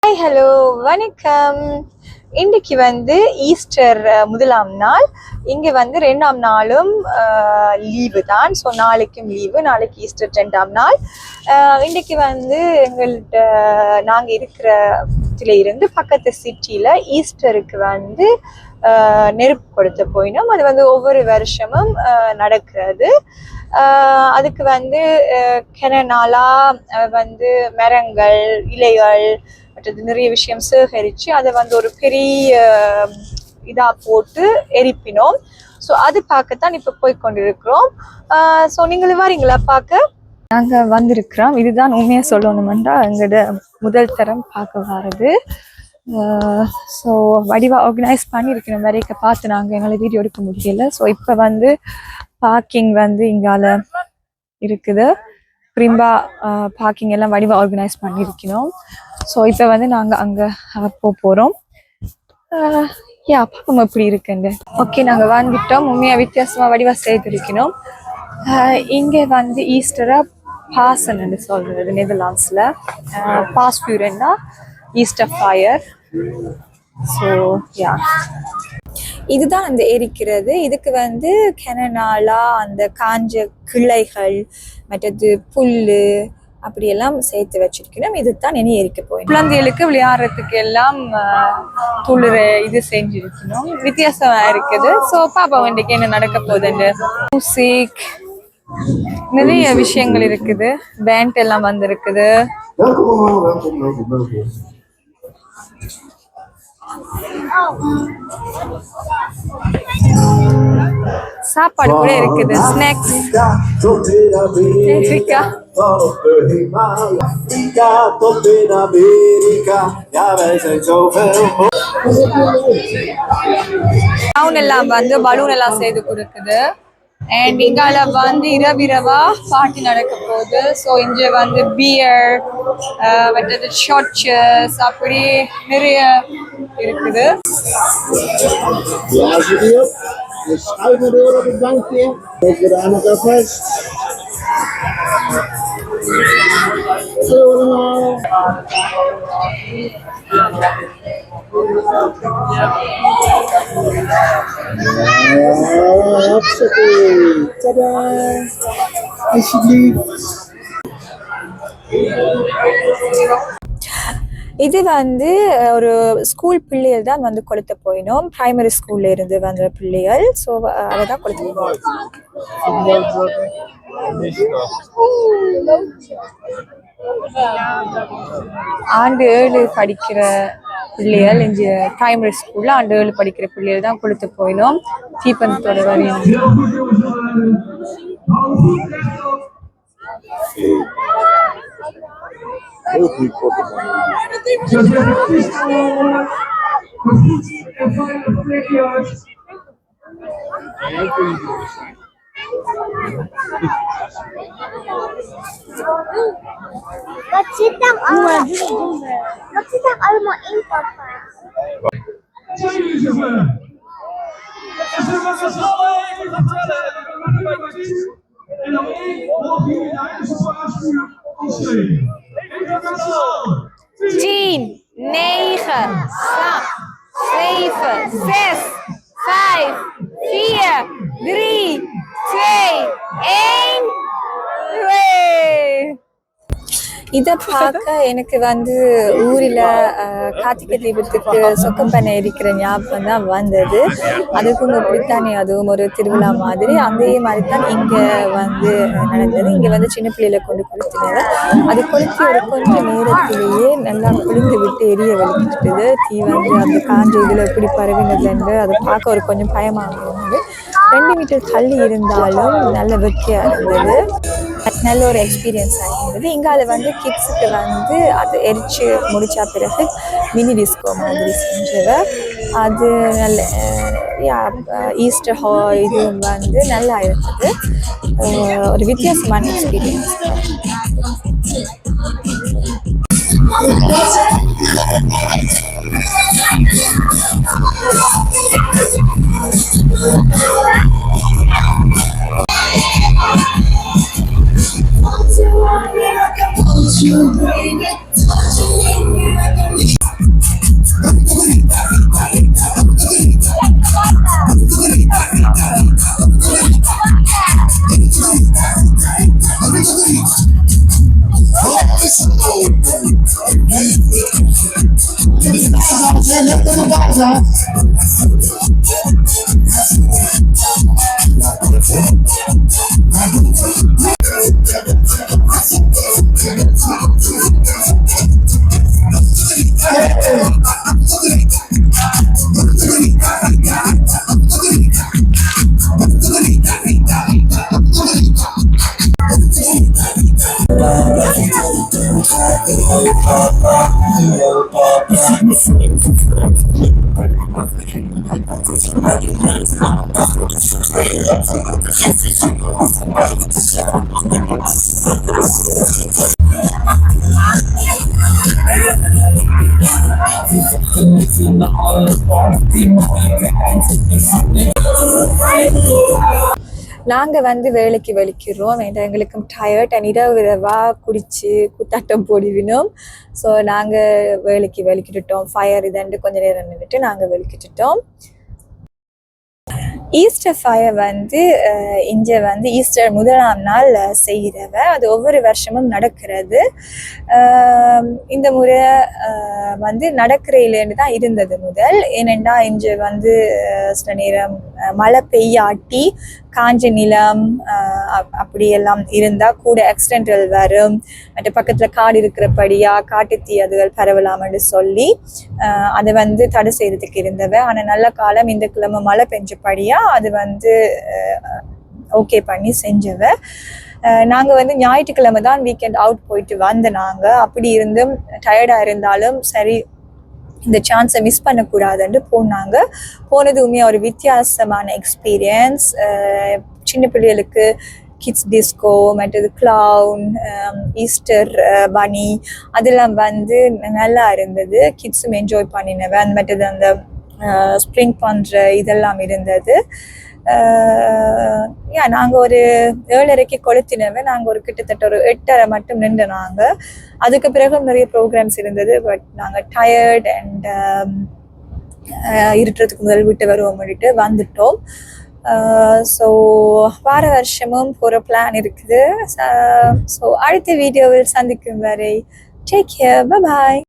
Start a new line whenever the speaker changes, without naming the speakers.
Hi hello வணக்கம். இன்றைக்கு வந்து ஈஸ்டர் முதலாம் நாள். இங்கே வந்து 2ஆம் நாளும் லீவு தான். ஸோ நாளைக்கும் லீவு, நாளைக்கு ஈஸ்டர் 2ஆம் நாள். இன்றைக்கு வந்து எங்கள்கிட்ட நாங்கள் இருக்கிற இடத்துல இருந்து பக்கத்து சிட்டியில் ஈஸ்டருக்கு வந்து நெருப்பு கொடுத்து போயினோம். அது வந்து ஒவ்வொரு வருஷமும் நடக்கிறது. அதுக்கு வந்து கிணநாளா வந்து மரங்கள், இலைகள், மற்றது நிறைய விஷயம் சேகரித்து அதை வந்து ஒரு பெரிய இதாக போட்டு எரிப்பினோம். ஸோ அது பார்க்கத்தான் இப்போ போய்கொண்டிருக்கிறோம். ஸோ நீங்களும் வரீங்களா பார்க்க? நாங்கள் வந்திருக்கிறோம். இதுதான் உண்மையாக சொல்லணுமெண்டா எங்களோட முதல் தரம் பார்க்க வர்றது. ஸோ வடிவாக ஆர்கனைஸ் பண்ணியிருக்கணும் வரைக்கும் பார்த்து நாங்கள் எங்களை வீடியோ எடுக்க முடியல. ஸோ இப்போ வந்து பார்க்கிங் வந்து இங்கால இருக்குது. பிரிம்பா பார்க்கிங் எல்லாம் வடிவாக ஆர்கனைஸ் பண்ணியிருக்கணும். ஸோ இப்போ வந்து நாங்கள் அங்கே போகிறோம். பார்ப்போம் எப்படி இருக்குங்க. ஓகே, நாங்கள் வந்துட்டோம். உண்மையாக வித்தியாசமாக வடிவாக செய்திருக்கணும். இங்கே வந்து ஈஸ்டரை பாசன்னு சொல்கிறது நெதர்லாண்ட்ஸில். பாஸ் ஃபியூரன்னா ஈஸ்டர் ஃபயர். ஸோ இதுதான் அந்த எரிக்கிறது. இதுக்கு வந்து கிணநாளா அந்த காஞ்ச கிளைகள், மற்றது புல் அப்படியெல்லாம் சேர்த்து வச்சிருக்கணும். இதுதான் இனி எரிக்க போய் குழந்தைகளுக்கு விளையாடுறதுக்கு எல்லாம் துளிர இது செஞ்சிருக்கணும். வித்தியாசமா இருக்குது. ஸோ பாப்பா இன்றைக்கு என்ன நடக்க போகுதுன்னு. மியூசிக், நிறைய விஷயங்கள் இருக்குது. பேண்ட் எல்லாம் வந்திருக்குது. சாப்பாடு கூட இருக்குது. ஸ்நாக்ஸ். டவுன் எல்லாம் வந்து பலூன் எல்லாம் செய்து கொடுக்குது. அண்ட் இங்கால வந்து இரவிரவா பார்ட்டி நடக்க போகுது. ஸோ இங்கே வந்து பியர், மற்றது ஷார்ட்ஸ் அப்படி நிறைய இருக்குது. இது வந்து ஒரு ஸ்கூல் பிள்ளைகள் தான் வந்து கொளுத்த போயினோம். பிரைமரி ஸ்கூல்ல இருந்து வந்த பிள்ளைகள். ஸோ அதை தான் கொளுத்த போயினோம். ஆண்டு 7 படிக்கிற பிள்ளைகள் இங்கே பிரைமரி ஸ்கூல்ல ஆண்டு 7 படிக்கிற பிள்ளைகள் தான் கொளுத்த போயினோம். தீப்பந்தத்தோட வரையும்
Wat zit daar allemaal in, papa?
En dan 1 volg je de Heilige Paasvuur afsteken.
10, 9, 7, 6, 5, 4, 3, 2, 1. இதை பார்க்க எனக்கு வந்து ஊரில் கார்த்திகை தீபத்துக்கு சொக்கப்பண்ணை எரிக்கிற ஞாபகம் தான் வந்தது. அதுக்கும் இப்படித்தானே அதுவும் ஒரு திருவிழா மாதிரி. அதே மாதிரி தான் இங்கே வந்து நடந்தது. இங்கே வந்து சின்ன பிள்ளைகளை கொண்டு கொளுத்தினது. அது கொளுத்தி ஒரு கொஞ்சம் நேரத்திலேயே நல்லா குளிர்ந்து விட்டு எரிய வலிக்கிட்டது. தீ வந்து அந்த காஞ்ச இதில் எப்படி பரவினதுன்னு அதை பார்க்க ஒரு கொஞ்சம் பயமாக இருந்தது. 2 மீட்டர் தள்ளி இருந்தாலும் நல்ல வெக்கையாக இருந்தது. நல்ல ஒரு எக்ஸ்பீரியன்ஸாக இருந்தது. இங்கால வந்து கிட்ஸுக்கு வந்து அது எரிச்சு முடிச்ச பிறகு மினி டிஸ்கோ மாதிரி செஞ்சவ. அது நல்ல ஈஸ்டர் இது வந்து நல்லா இருந்தது. ஒரு வித்தியாசமான experience.
you bring it, touching in you.
நாங்கள் வந்து வேலைக்கு வலிக்கிறோம் எங்களுக்கும் டயர்ட் அண்ட் இரவா குடிச்சு குத்தாட்டம் போடுவினோம். ஸோ நாங்கள் வேலைக்கு வலிக்கிட்டுட்டோம். ஃபயர் இதண்டு கொஞ்ச நேரம் நின்றுட்டு நாங்கள் வலிக்கிட்டுட்டோம். ஈஸ்டர் ஃபயர் வந்து இங்கே வந்து ஈஸ்டர் முதலாம் நாள் செய்கிறவ. அது ஒவ்வொரு வருஷமும் நடக்கிறது. இந்த முறை வந்து நடக்கிறதுலேருந்து தான் இருந்தது முதல். ஏனெண்டா இங்கே வந்து சில நேரம் மழை பெய்யாட்டி காஞ்ச நிலம் அப்படியெல்லாம் இருந்தால் கூட ஆக்சிடென்டல் வரும். மற்ற பக்கத்தில் காடு இருக்கிறபடியாக காட்டுத்தீ அதுகள் பரவலாம்னு சொல்லி அதை வந்து தடை செய்கிறதுக்கு இருந்தவ. ஆனால் நல்ல காலம் இந்த கிழமை மழை பெஞ்சபடியாக அது வந்து ஓகே பண்ணி செஞ்சவ. நாங்கள் வந்து ஞாயிற்றுக்கிழமை தான் வீக்கெண்ட் அவுட் போயிட்டு வந்த நாங்கள். அப்படி இருந்தும் டயர்டாக இருந்தாலும் சரி இந்த சான்ஸை மிஸ் பண்ணக்கூடாதுன்னு போனது உண்மையாக ஒரு வித்தியாசமான எக்ஸ்பீரியன்ஸ். சின்ன பிள்ளைகளுக்கு கிட்ஸ் டிஸ்கோ, மற்றது கிளவுன், ஈஸ்டர் பனி அதெல்லாம் வந்து நல்லா இருந்தது. கிட்ஸும் என்ஜாய் பண்ணினவன். மற்றது அந்த ஸ்ப்ரிங் பண்ணுற இதெல்லாம் இருந்தது. நாங்கள் ஒரு 7:30 கொளுத்தினவன். நாங்கள் ஒரு கிட்டத்தட்ட ஒரு 8:30 மட்டும் நின்று நாங்கள். அதுக்கு பிறகு நிறைய ப்ரோக்ராம்ஸ் இருந்தது. பட் நாங்கள் டயர்ட் அண்ட் இருட்டுறதுக்கு முதல் விட்டு வருவோம்னுட்டு வந்துட்டோம். ஸோ வார வருஷமும் போகிற பிளான் இருக்குது. ஸோ அடுத்த வீடியோவில் சந்திக்கும் வரை டேக் கேர், பை பாய்.